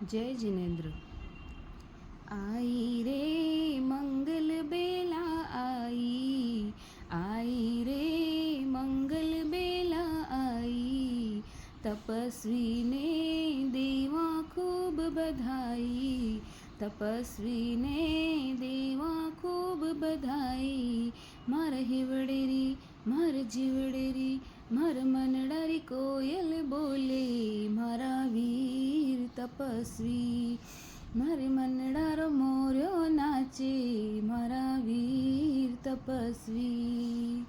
जय जिनेन्द्र। आई रे मंगल बेला आई, आई रे मंगल बेला आई, तपस्वी ने देवा खूब बधाई, तपस्वी ने देवा खूब बधाई। मार हिवड़ेरी मार जीवड़ेरी मार मनडारी कोयल बोले, मारा वीर तपस्वी मारे मनडारो मोर्यो नाचे, मारा वीर तपस्वी।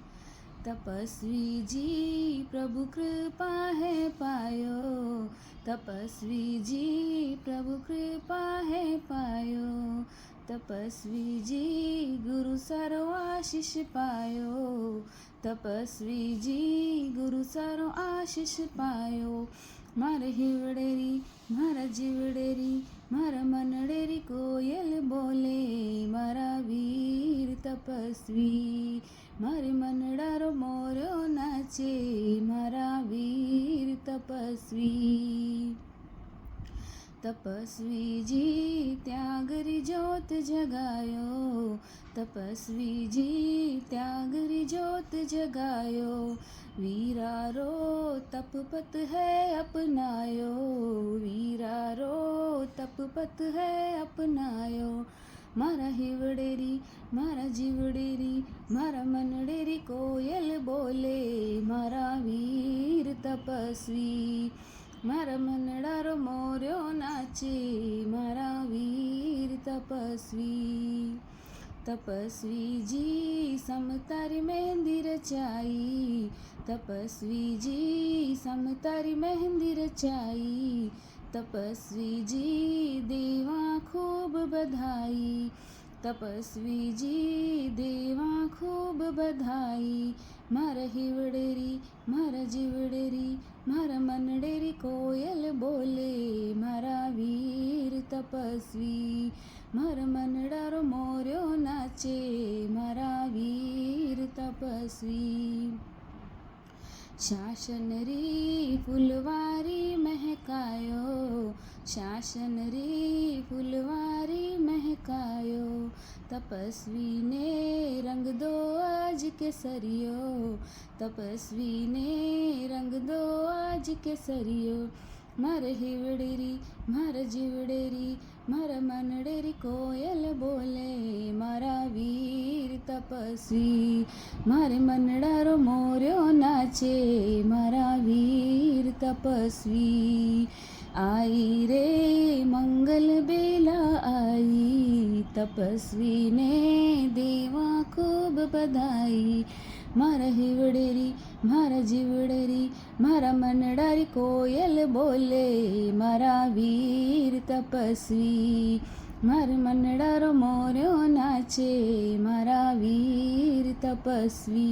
तपस्वी जी प्रभु कृपा है पायो, तपस्वी जी प्रभु कृपा है पायो, तपस्वी जी गुरु सारो आशीष पायो, तपस्वी जी गुरु सारो आशीष पायो। मार हिवड़ेरी मारा जीवड़ेरी मारा मनडेरी कोयल बोले, मारा वीर तपस्वी मारे मनडारो मोर्यो नाचे, मारा वीर तपस्वी। तपस्वी जी त्यागरी ज्योत जगायो, तपस्वी जी त्यागरी ज्योत जगायो, वीरारो तपपत है अपनायो, वीरारो तपपत है अपनायो। मारा हिवड़ेरी मारा जीवड़ेरी मारा मनडेरी कोयल बोले, मारा वीर तपस्वी मारा मनडारो मोर्यो नाचे, मारा वीर तपस्वी। तपस्वी जी समतारी मेहंदी रचाई, तपस्वी जी समतारी मेहंदी रचाई, तपस्वी जी देवा खूब बधाई, तपस्वी जी देवा खूब बधाई। मार हिवड़ेरी मारा जीवड़ेरी मारा मनडेरी कोयल बोले, मारा वीर तपस्वी मारा मनडारो मोर्यो नाचे, मारा वीर तपस्वी। शासन री फुलवारी महकायो, शासन री फुलवारी महकायो, तपस्वी ने रंग दो आज केसरियो, तपस्वी ने रंग दो आज केसरियो। मार हिवड़ेरी मार जीवड़ेरी मार मनडेरी कोयल बोले, मारा वीर तपस्वी मारे मनडारो मोर्यो नाचे, मारा वीर तपस्वी। आई रे मंगल बेला आई, तपस्वी ने देवा खूब बधाई। मारा हिवड़ेरी मारा जीवड़ेरी मारा मनडारी कोयल बोले, मारा वीर तपस्वी मारे मनडारो मोर्यो नाचे, मारा वीर तपस्वी।